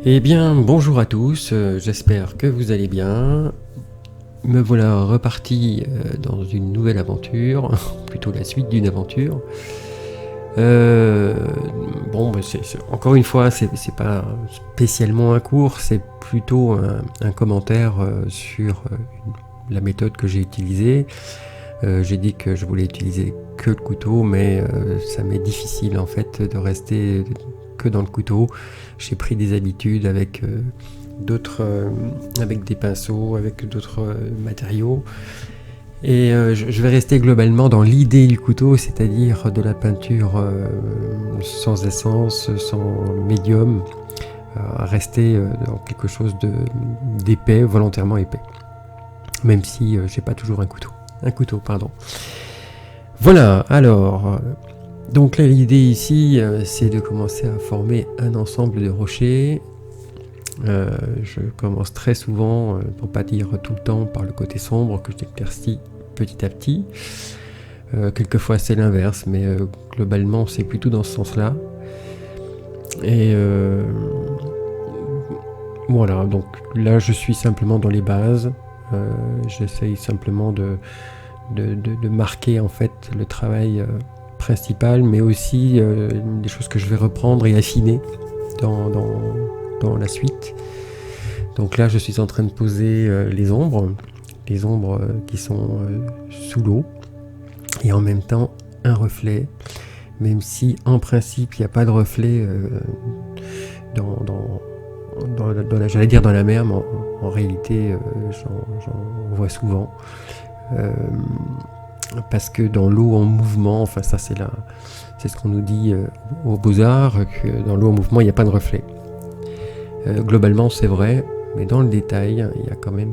Eh bien, bonjour à tous, j'espère que vous allez bien. Me voilà reparti dans une nouvelle aventure, plutôt la suite d'une aventure. Euh, Encore une fois, c'est pas spécialement un cours, c'est plutôt un commentaire sur la méthode que j'ai utilisée. J'ai dit que je voulais utiliser que le couteau, mais ça m'est difficile en fait de rester que dans le couteau. J'ai pris des habitudes avec avec des pinceaux, avec d'autres matériaux. Et je vais rester globalement dans l'idée du couteau, c'est-à-dire de la peinture sans essence, sans médium, rester dans quelque chose d'épais, volontairement épais. Même si j'ai pas toujours un couteau. Un couteau, pardon. Voilà, alors, donc là l'idée ici, c'est de commencer à former un ensemble de rochers. Je commence très souvent, pour pas dire tout le temps, par le côté sombre que j'éclaircis petit à petit. Quelquefois c'est l'inverse, mais globalement c'est plutôt dans ce sens-là. Et voilà, donc là je suis simplement dans les bases. J'essaye simplement de marquer en fait le travail principal, mais aussi des choses que je vais reprendre et affiner dans la suite. Donc là je suis en train de poser les ombres qui sont sous l'eau, et en même temps un reflet, même si en principe il n'y a pas de reflet j'allais dire dans la mer, mais en réalité j'en vois souvent. Parce que dans l'eau en mouvement, enfin ça c'est ce qu'on nous dit aux Beaux-Arts, que dans l'eau en mouvement il n'y a pas de reflet. Globalement c'est vrai, mais dans le détail il y a quand même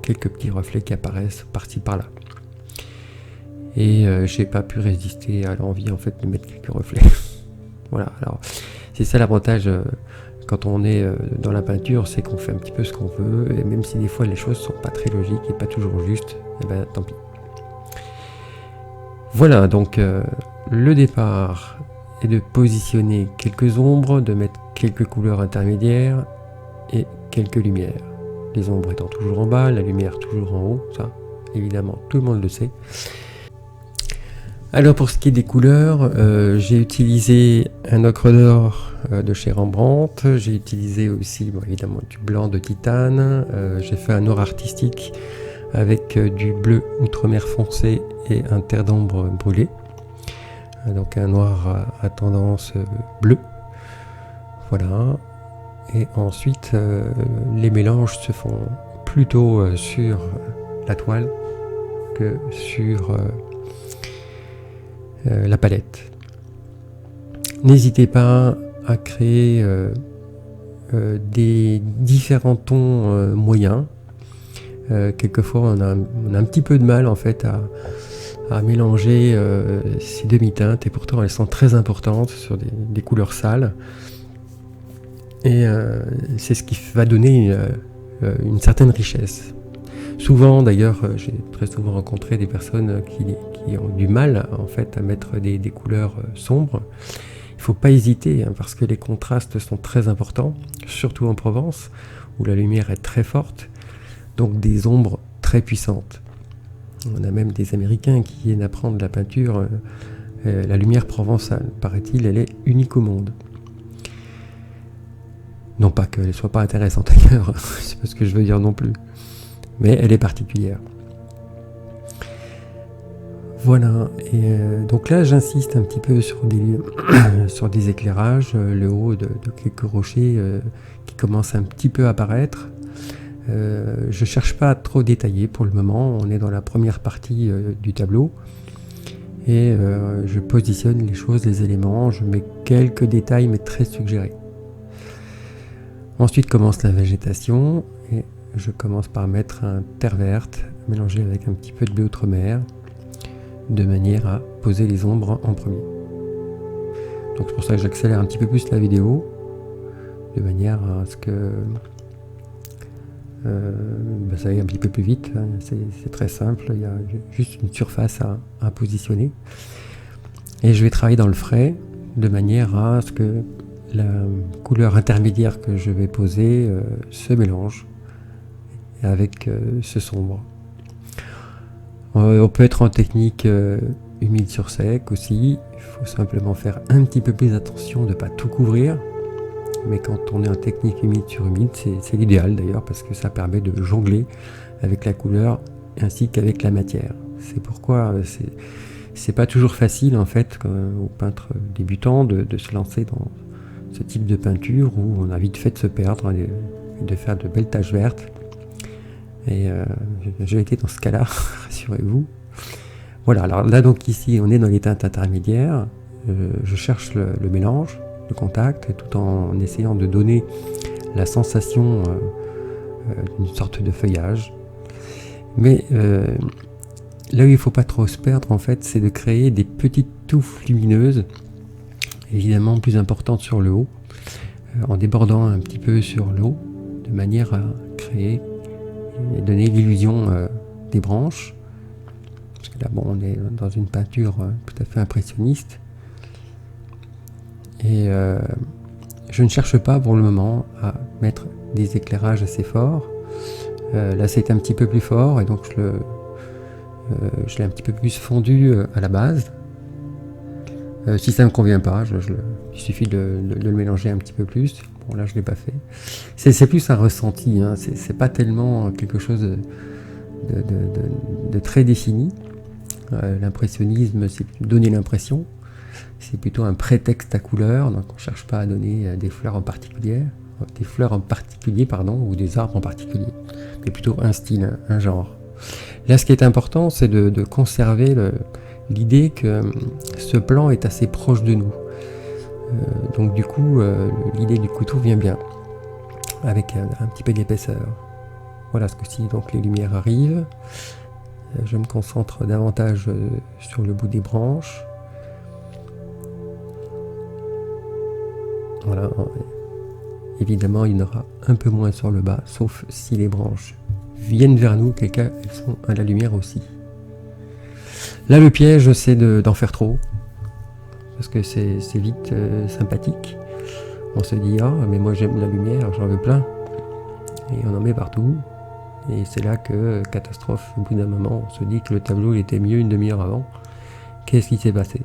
quelques petits reflets qui apparaissent par-ci par-là. Et j'ai pas pu résister à l'envie en fait de mettre quelques reflets. Voilà, alors c'est ça l'avantage quand on est dans la peinture, c'est qu'on fait un petit peu ce qu'on veut, et même si des fois les choses sont pas très logiques et pas toujours justes, et ben tant pis. Voilà, donc le départ est de positionner quelques ombres, de mettre quelques couleurs intermédiaires et quelques lumières. Les ombres étant toujours en bas, la lumière toujours en haut, ça évidemment tout le monde le sait. Alors pour ce qui est des couleurs, j'ai utilisé un ocre d'or de chez Rembrandt, j'ai utilisé aussi évidemment du blanc de titane, j'ai fait un noir artistique avec du bleu outremer foncé et un terre d'ombre brûlé, donc un noir à tendance bleue. Voilà, et ensuite les mélanges se font plutôt sur la toile que sur la palette. N'hésitez pas à créer des différents tons moyens. Quelquefois on a un petit peu de mal en fait à mélanger ces demi-teintes, et pourtant elles sont très importantes sur des couleurs sales, et c'est ce qui va donner une certaine richesse. Souvent d'ailleurs, j'ai très souvent rencontré des personnes qui ont du mal en fait à mettre des couleurs sombres. Il ne faut pas hésiter, parce que les contrastes sont très importants, surtout en Provence où la lumière est très forte, donc des ombres très puissantes. On a même des Américains qui viennent apprendre la peinture, la lumière provençale, paraît-il, elle est unique au monde. Non pas qu'elle ne soit pas intéressante ailleurs, c'est pas ce que je veux dire non plus, mais elle est particulière. Voilà, et donc là j'insiste un petit peu sur des éclairages, le haut de quelques rochers qui commencent un petit peu à apparaître. Je cherche pas à trop détailler pour le moment, on est dans la première partie du tableau, et je positionne les choses, les éléments, je mets quelques détails mais très suggérés. Ensuite commence la végétation, et je commence par mettre un terre verte mélangé avec un petit peu de bleu outremer, de manière à poser les ombres en premier. Donc c'est pour ça que j'accélère un petit peu plus la vidéo, de manière à ce que ça aille un petit peu plus vite. C'est très simple, il y a juste une surface à positionner. Et je vais travailler dans le frais, de manière à ce que la couleur intermédiaire que je vais poser se mélange avec ce sombre. On peut être en technique humide sur sec aussi. Il faut simplement faire un petit peu plus attention de ne pas tout couvrir. Mais quand on est en technique humide sur humide, c'est l'idéal d'ailleurs, parce que ça permet de jongler avec la couleur ainsi qu'avec la matière. C'est pourquoi c'est pas toujours facile en fait aux peintres débutants de se lancer dans ce type de peinture où on a vite fait de se perdre et de faire de belles taches vertes. Et j'ai été dans ce cas-là, rassurez-vous. Voilà, alors là donc ici on est dans les teintes intermédiaires. Je cherche le mélange, le contact, tout en essayant de donner la sensation d'une sorte de feuillage. Mais là où il ne faut pas trop se perdre en fait, c'est de créer des petites touffes lumineuses, évidemment plus importantes sur le haut, en débordant un petit peu sur l'eau, de manière à créer et donner l'illusion des branches. Parce que là, bon, on est dans une peinture tout à fait impressionniste. Et je ne cherche pas pour le moment à mettre des éclairages assez forts. Là, c'est un petit peu plus fort et donc je l'ai un petit peu plus fondu à la base. Si ça ne me convient pas, il suffit de le mélanger un petit peu plus. Bon, là, je ne l'ai pas fait. C'est plus un ressenti, hein. C'est pas tellement quelque chose de très défini. L'impressionnisme, c'est donner l'impression. C'est plutôt un prétexte à couleur, donc on ne cherche pas à donner des fleurs en particulier, ou des arbres en particulier, mais plutôt un style, un genre. Là, ce qui est important, c'est de conserver l'idée que ce plan est assez proche de nous. Donc du coup, l'idée du couteau vient bien, avec un petit peu d'épaisseur. Voilà, ce coup-ci, donc les lumières arrivent. Je me concentre davantage sur le bout des branches. Voilà. Évidemment, il y en aura un peu moins sur le bas, sauf si les branches viennent vers nous, auquel cas elles sont à la lumière aussi. Là, le piège, c'est d'en faire trop, parce que c'est vite sympathique. On se dit, ah, mais moi j'aime la lumière, j'en veux plein. Et on en met partout. Et c'est là que, catastrophe, au bout d'un moment, on se dit que le tableau il était mieux une demi-heure avant. Qu'est-ce qui s'est passé?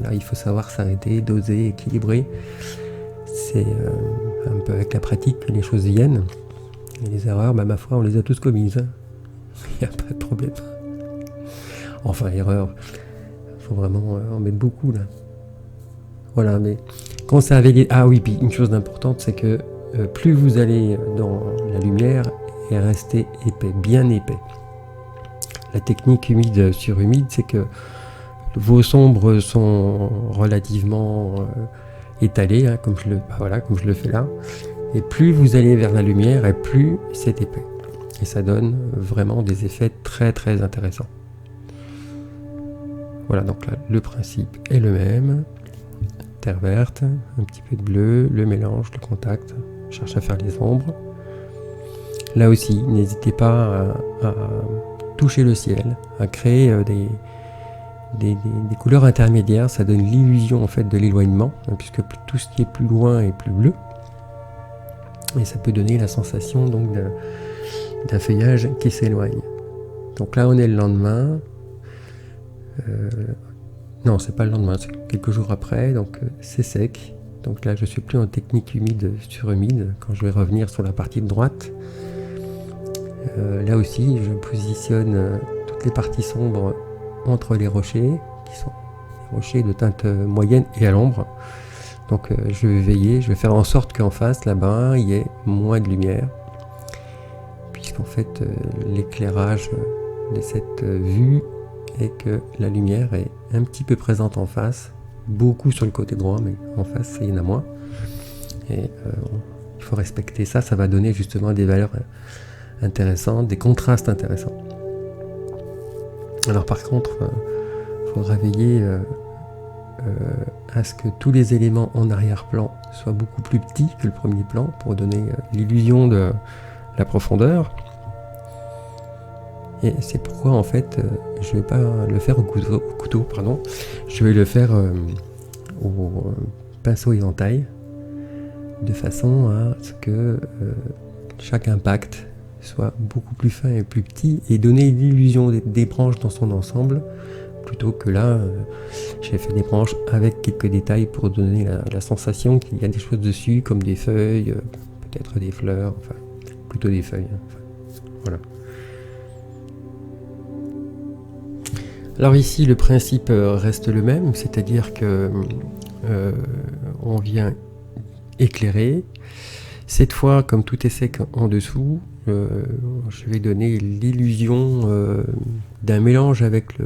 Là, il faut savoir s'arrêter, doser, équilibrer. C'est un peu avec la pratique que les choses viennent. Et les erreurs, ma foi, on les a tous commises. Il n'y a pas de problème. Enfin, erreur, il faut vraiment en mettre beaucoup là. Voilà, mais conserver. Ah oui, puis une chose d'importante, c'est que plus vous allez dans la lumière, et rester épais, bien épais. La technique humide sur humide, c'est que vos sombres sont relativement étalés, hein, comme je le fais là. Et plus vous allez vers la lumière, et plus c'est épais. Et ça donne vraiment des effets très très intéressants. Voilà, donc là, le principe est le même. Terre verte, un petit peu de bleu, le mélange, le contact. Je cherche à faire les ombres. Là aussi, n'hésitez pas à toucher le ciel, à créer des couleurs intermédiaires. Ça donne l'illusion en fait de l'éloignement, hein, puisque tout ce qui est plus loin est plus bleu. Et ça peut donner la sensation donc d'un feuillage qui s'éloigne. Donc là, on est le lendemain. Non, c'est pas le lendemain, c'est quelques jours après, donc c'est sec. Donc là, je suis plus en technique humide sur humide quand je vais revenir sur la partie de droite. Là aussi, je positionne toutes les parties sombres entre les rochers, qui sont des rochers de teinte moyenne et à l'ombre. Donc je vais veiller, je vais faire en sorte qu'en face, là-bas, il y ait moins de lumière, puisqu'en fait, l'éclairage de cette vue est que la lumière est un petit peu présente en face, beaucoup sur le côté droit, mais en face, il y en a moins. Et il faut respecter ça, ça va donner justement des valeurs intéressantes, des contrastes intéressants. Alors par contre, il faudra veiller à ce que tous les éléments en arrière-plan soient beaucoup plus petits que le premier plan pour donner l'illusion de la profondeur. Et c'est pourquoi en fait je ne vais pas le faire au couteau, je vais le faire au pinceau éventail, de façon à ce que chaque impact soit beaucoup plus fin et plus petit et donner l'illusion des branches dans son ensemble, plutôt que là, j'ai fait des branches avec quelques détails pour donner la sensation qu'il y a des choses dessus, comme des feuilles, peut-être des fleurs, enfin, plutôt des feuilles. Enfin, voilà. Alors ici, le principe reste le même, c'est-à-dire que on vient éclairer. Cette fois, comme tout est sec en dessous, je vais donner l'illusion d'un mélange avec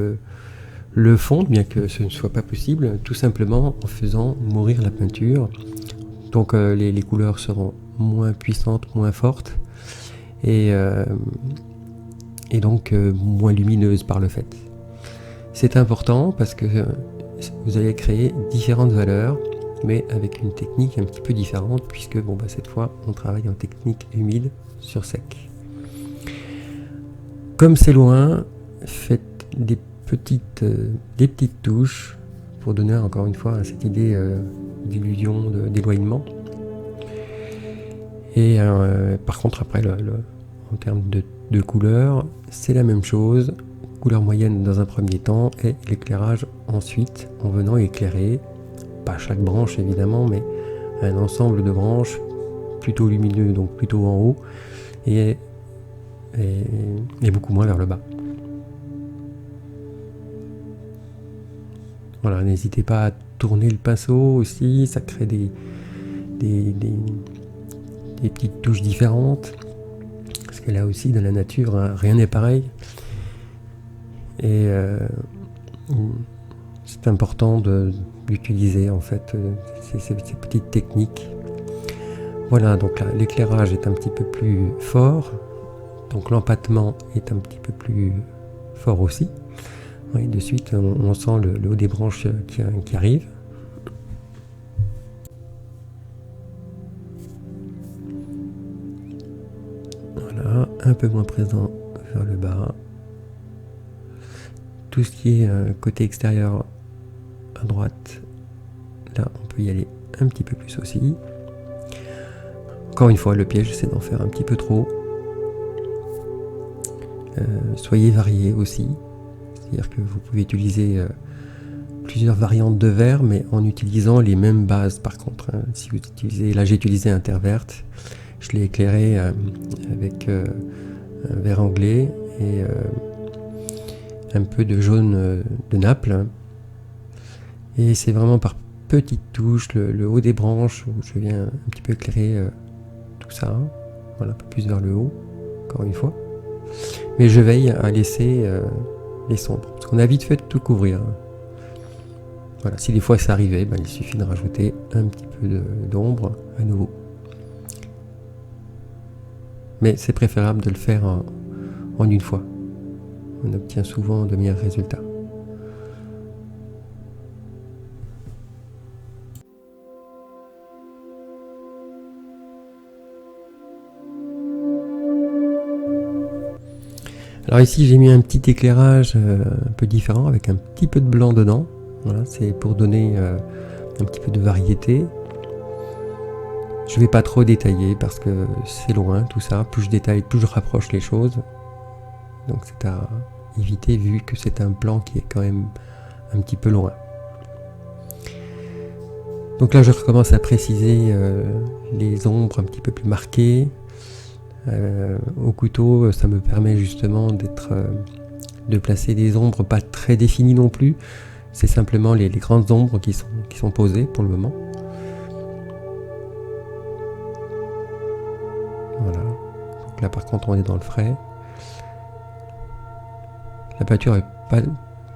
le fond, bien que ce ne soit pas possible, tout simplement en faisant mourir la peinture. Donc les couleurs seront moins puissantes, moins fortes, et donc moins lumineuses par le fait. C'est important parce que vous allez créer différentes valeurs, mais avec une technique un petit peu différente, puisque cette fois on travaille en technique humide sur sec. Comme c'est loin, faites des petites touches pour donner encore une fois cette idée d'illusion, d'éloignement. Et par contre après en termes de couleur, c'est la même chose, couleur moyenne dans un premier temps et l'éclairage ensuite en venant éclairer, pas chaque branche évidemment, mais un ensemble de branches plutôt lumineux, donc plutôt en haut et beaucoup moins vers le bas. Voilà, n'hésitez pas à tourner le pinceau aussi, ça crée des petites touches différentes, parce que là aussi dans la nature, rien n'est pareil. Et c'est important d'utiliser en fait ces petites techniques. Voilà, donc là l'éclairage est un petit peu plus fort, donc l'empattement est un petit peu plus fort aussi. Oui, de suite on sent le haut des branches qui arrive. Voilà, un peu moins présent vers le bas. Tout ce qui est côté extérieur à droite, là on peut y aller un petit peu plus aussi. Encore une fois, le piège c'est d'en faire un petit peu trop. Soyez variés aussi, c'est-à-dire que vous pouvez utiliser plusieurs variantes de vert, mais en utilisant les mêmes bases par contre. Si vous utilisez, là j'ai utilisé un terre verte, je l'ai éclairé avec un vert anglais et un peu de jaune de Naples, et c'est vraiment par petites touches, le haut des branches où je viens un petit peu éclairer tout ça, voilà, un peu plus vers le haut, encore une fois, mais je veille à laisser les sombres, parce qu'on a vite fait de tout couvrir. Voilà, si des fois ça arrivait, il suffit de rajouter un petit peu d'ombre à nouveau, mais c'est préférable de le faire en une fois. On obtient souvent de meilleurs résultats. Alors ici j'ai mis un petit éclairage un peu différent avec un petit peu de blanc dedans. Voilà, c'est pour donner un petit peu de variété. Je ne vais pas trop détailler parce que c'est loin tout ça. Plus je détaille, plus je rapproche les choses. Donc c'est à éviter vu que c'est un plan qui est quand même un petit peu loin. Donc là je recommence à préciser les ombres un petit peu plus marquées. Au couteau, ça me permet justement de placer des ombres pas très définies non plus. C'est simplement les grandes ombres qui sont posées pour le moment. Voilà. Donc là par contre on est dans le frais. La peinture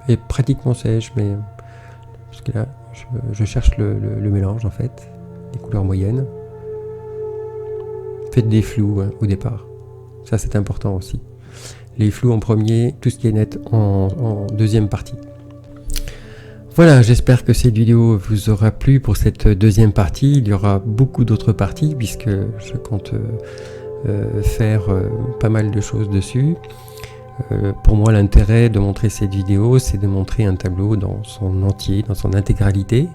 est pratiquement sèche, mais parce que là je cherche le mélange en fait, les couleurs moyennes. Faites des flous au départ, ça c'est important aussi. Les flous en premier, tout ce qui est net en deuxième partie. Voilà, j'espère que cette vidéo vous aura plu pour cette deuxième partie. Il y aura beaucoup d'autres parties puisque je compte faire pas mal de choses dessus. Pour moi, l'intérêt de montrer cette vidéo, c'est de montrer un tableau dans son entier, dans son intégralité.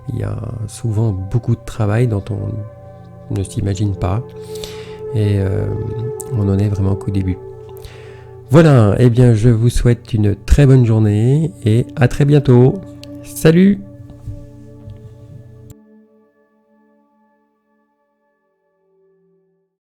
Il y a souvent beaucoup de travail dont on ne s'imagine pas, et on en est vraiment qu'au début. Voilà, eh bien je vous souhaite une très bonne journée et à très bientôt. Salut!